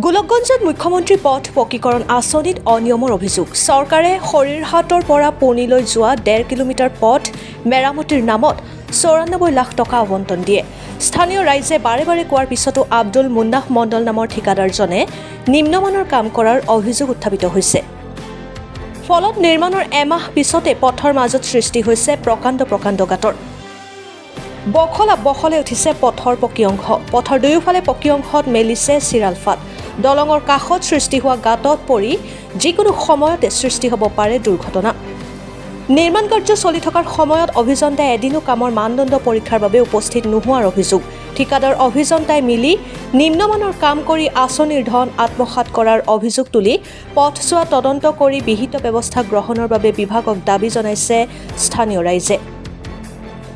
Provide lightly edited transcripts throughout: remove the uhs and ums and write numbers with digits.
গোলকগঞ্জত মুখ্যমন্ত্ৰী পথ পকীকৰণ আঁচনিত অনিয়মৰ অভিযোগ। চৰকাৰে শৰীৰহাটৰ পৰা পুনীলৈ যোৱা 1.5 কিলোমিটাৰ পথ মেৰামতিৰ নামত 94 লাখ টকা আবণ্টন দিয়ে। স্থানীয় ৰাইজে বাৰে বাৰে কোৱাৰ পিছতো আব্দুল মুন্নাফ মণ্ডল নামৰ ঠিকাদাৰজনে নিম্নমানৰ কাম কৰাৰ অভিযোগ উত্থাপিত হৈছে। ফলত নিৰ্মাণৰ এমাহ পিছতে পথৰ মাজত সৃষ্টি হৈছে প্ৰকাণ্ড গাঁতৰ। বখলে উঠিছে পথৰ পকী অংশ। পথৰ দুয়োফালে পকী অংশত মেলিছে চিৰাল ফাট। দলঙৰ কাষত সৃষ্টি হোৱা গাঁতত পৰি যিকোনো সময়তে সৃষ্টি হ'ব পাৰে দুৰ্ঘটনা। নিৰ্মাণ কাৰ্য চলি থকাৰ সময়ত অভিযন্তাই এদিনো কামৰ মানদণ্ড পৰীক্ষাৰ বাবে উপস্থিত নোহোৱাৰ অভিযোগ। ঠিকাদাৰ অভিযন্তাই মিলি নিম্নমানৰ কাম কৰি আঁচনিৰ ধন আত্মসাৎ কৰাৰ অভিযোগ তুলি পথছোৱা তদন্ত কৰি বিহিত ব্যৱস্থা গ্ৰহণৰ বাবে বিভাগক দাবী জনাইছে স্থানীয় ৰাইজে।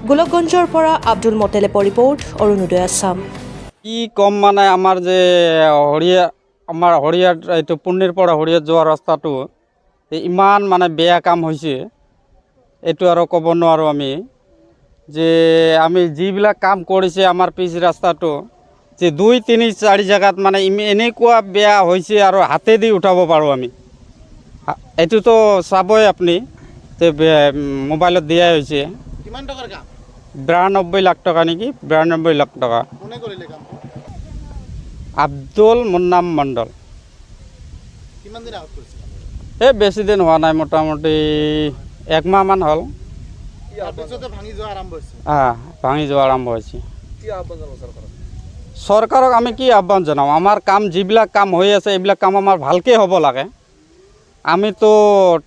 গোলকগঞ্জৰ পৰা আব্দুল মোতেলেবৰ ৰিপৰ্ট, অৰুণোদয় আছাম। কি কম মানে আমাৰ যে হৰিয়াত এইটো পুণ্যৰ পৰা হৰিয়াত যোৱা ৰাস্তাটো ইমান মানে বেয়া কাম হৈছে, এইটো আৰু ক'ব নোৱাৰোঁ আমি। যে আমি যিবিলাক কাম কৰিছে আমাৰ পিছ ৰাস্তাটো যে 2, 3, 4 জেগাত মানে এনেকুৱা বেয়া হৈছে আৰু হাতেদি উঠাব পাৰোঁ আমি। এইটোতো চাবই আপুনি যে মোবাইলত দিয়াই হৈছে। কিমান টকাৰ কাম? 92 লাখ টকা নেকি, 92 লাখ টকা। কোনে কৰিলে কাম? আব্দুল মুন্নাফ মণ্ডল। কিমান দিন আগত কৰিছে? বেছি দিন হোৱা নাই, মোটামুটি 1 মাহমান হ'ল। তাৰপিছতে ভাঙি যোৱা আৰম্ভ হৈছে। ভাঙি যোৱা আৰম্ভ হৈছে। চৰকাৰক আমি কি আহ্বান জনাওঁ? আমাৰ কাম যিবিলাক কাম হৈ আছে এইবিলাক কাম আমাৰ ভালকৈ হ'ব লাগে। আমিতো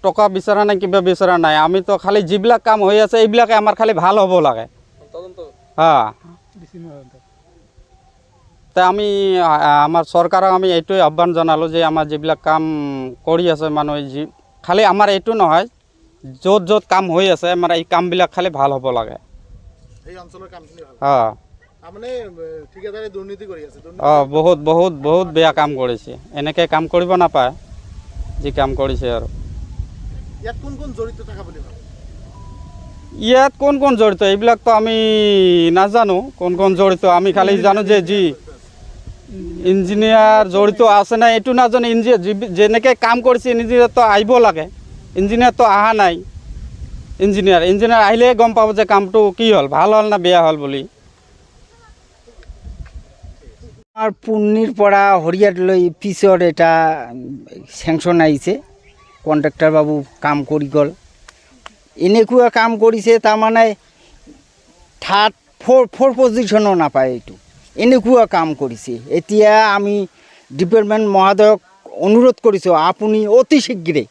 টকা বিচৰা নাই, কিবা বিচৰা নাই। আমিতো খালি যিবিলাক কাম হৈ আছে এইবিলাকে আমাৰ খালি ভাল হ'ব লাগে। তা আমি আমাৰ চৰকাৰক আমি এইটোৱে আহ্বান জনালোঁ যে আমাৰ যিবিলাক কাম কৰি আছে মানুহে খালি আমাৰ এইটো নহয়, য'ত য'ত কাম হৈ আছে আমাৰ এই কামবিলাক খালি ভাল হ'ব লাগে। এই অঞ্চলৰ কামখিনি ভাল। মানে ঠিকাদাৰে দুৰ্নীতি কৰি আছে। বহুত বেয়া কাম কৰিছে। এনেকৈ কাম কৰিব নাপায় যি কাম কৰিছে। আৰু ইয়াত কোন কোন জড়িত থকা বুলি ভাবে? ইয়াত কোন কোন জড়িত এইবিলাকতো আমি নাজানো কোন কোন জড়িত। আমি খালি জানো যে যি ইঞ্জিনিয়াৰ জড়িত আছে নাই এইটো নাজানো। যেনেকৈ কাম কৰিছে ইঞ্জিনিয়াৰতো আহিব লাগে, ইঞ্জিনিয়াৰতো অহা নাই। ইঞ্জিনিয়াৰ আহিলে গম পাব যে কামটো কি হ'ল, ভাল হ'ল না বেয়া হ'ল বুলি। আমাৰ পুণ্যৰ পৰা হৰিয়াতলৈ পিছত এটা চেংচন আহিছে, কণ্ট্ৰেক্টৰ বাবু কাম কৰি গ'ল। এনেকুৱা কাম কৰিছে তাৰমানে থাৰ্ড ফ'ৰ পজিশ্যনো নাপায়। এইটো এনেকুৱা কাম কৰিছে। এতিয়া আমি ডিপাৰ্টমেণ্ট মহোদয়ক অনুৰোধ কৰিছোঁ, আপুনি অতি শীঘ্ৰে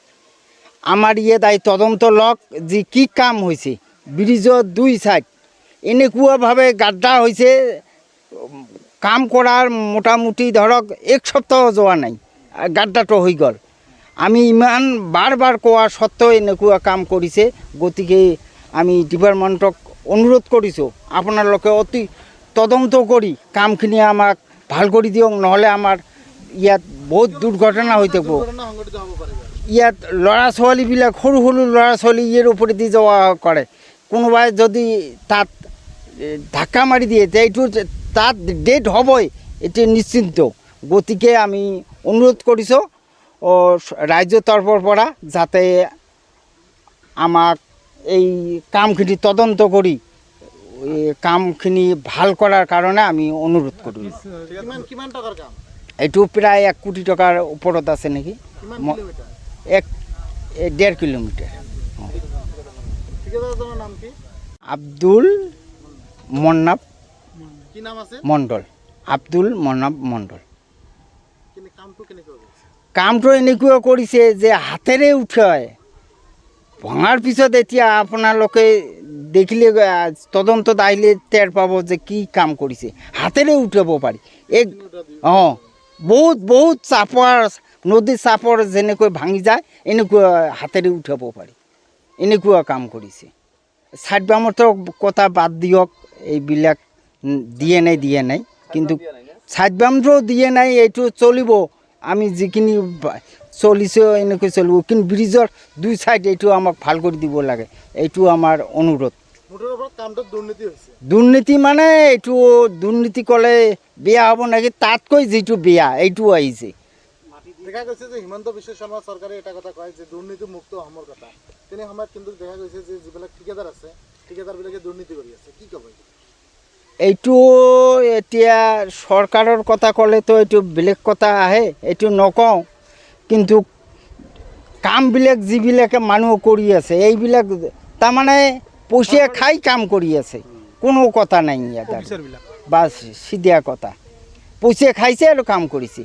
আমাৰ ইয়াত তদন্ত লওক যে কি কাম হৈছে। ব্ৰিজৰ 2 চাইড এনেকুৱাভাৱে গাড্ডা হৈছে, কাম কৰাৰ মোটামুটি ধৰক 1 সপ্তাহ যোৱা নাই, গাড্ডাটো হৈ গ'ল। আমি ইমান বাৰ কোৱা সত্ত্বেও এনেকুৱা কাম কৰিছে। গতিকে আমি ডিপাৰ্টমেণ্টক অনুৰোধ কৰিছোঁ, আপোনালোকে অতি তদন্ত কৰি কামখিনি আমাক ভাল কৰি দিয়ক, নহ'লে আমাৰ ইয়াত বহুত দুৰ্ঘটনা হৈ থাকিব। ইয়াত ল'ৰা ছোৱালীবিলাক সৰু ল'ৰা ছোৱালী ইয়াৰ ওপৰেদি যোৱা কৰে। কোনোবাই যদি তাত ধাক্কা মাৰি দিয়ে এইটো তাত ডেথ হ'বই, এইটো নিশ্চিন্ত। গতিকে আমি অনুৰোধ কৰিছোঁ ৰাজ্যৰ তৰফৰ পৰা যাতে আমাক এই কামখিনি তদন্ত কৰি কামখিনি ভাল কৰাৰ কাৰণে আমি অনুৰোধ কৰোঁ। কিমান টকাৰ কাম? এইটো প্ৰায় 1 কোটি টকাৰ ওপৰত আছে নেকি। 1.5 কিলোমিটাৰ। ঠিকাদাৰজনৰ নাম কি? আব্দুল মুন্নাফ কি নাম আছে? মণ্ডল। আব্দুল মুন্নাফ মণ্ডল। কামটো কেনেকৈ কৰিছে? কামটো এনেকুৱা কৰিছে যে হাতেৰে উঠায় ভঙাৰ পিছত এতিয়া আপোনালোকে দেখিলে তদন্তত আহিলে টেৰ পাব যে কি কাম কৰিছে। হাতেৰে উঠাব পাৰি। বহুত চাপৰ নদীৰ চাপৰ যেনেকৈ ভাঙি যায় এনেকুৱা হাতেৰে উঠাব পাৰি। এনেকুৱা কাম কৰিছে। ছাইড বামতো কথা বাদ দিয়ক, এইবিলাক দিয়ে নাই, কিন্তু ছাইড বামটো দিয়ে নাই, এইটো চলিব। আমি যিখিনি চলিছোঁ এনেকৈ চলিব, কিন্তু ব্ৰিজৰ 2 চাইড এইটো আমাক ভাল কৰি দিব লাগে। এইটো আমাৰ অনুৰোধ। মুঠৰ ওপৰত কামটোত দুৰ্নীতি হৈছে। দুৰ্নীতি মানে এইটো দুৰ্নীতি ক'লে বেয়া হ'ব নেকি, তাতকৈ যিটো বেয়া এইটো আহিছে। দেখা গৈছে যে হিমন্ত বিশ্ব শৰ্মা চৰকাৰে এটা কথা কয় যে দুৰ্নীতি মুক্ত অসমৰ কথা, তেনে সময়ত কিন্তু দেখা গৈছে যে যিবিলাক ঠিকাদাৰ আছে ঠিকাদাৰবিলাকে দুৰ্নীতি কৰি আছে, কি ক'ব? এইটো এতিয়া চৰকাৰৰ কথা ক'লেতো এইটো বেলেগ কথা আহে, এইটো নকওঁ, কিন্তু কামবিলাক যিবিলাকে মানুহ কৰি আছে এইবিলাক তাৰমানে পইচা খাই কাম কৰি আছে, কোনো কথা নাই ইয়াত, বাছ চিধা কথা, পইচা খাইছে আৰু কাম কৰিছে।